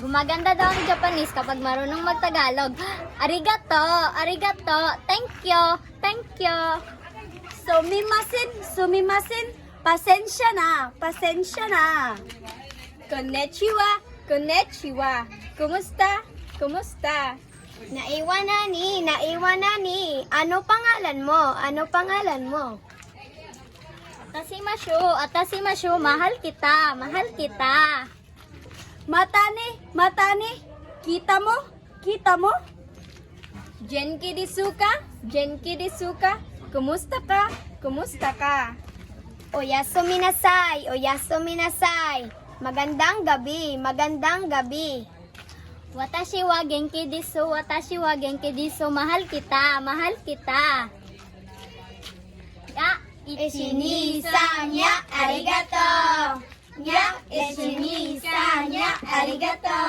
Gumaganda daw ang Japanese kapag marunong magtagalog. Arigato, arigato, thank you, thank you. Sumimasen, pasensya na. Konnichiwa, konnichiwa. Kumusta, kumusta? Naiwan na ni. Ano pangalan mo? Atasimashu, mahal kita. Mata ni, kita mo? Genki desuka, kumusta ka? Oyasumi nasai. Magandang gabi. Watashi wa genki desu, mahal kita. Ya, ichini-san, ya, arigato. Ya, ichini-san, ya, arigato.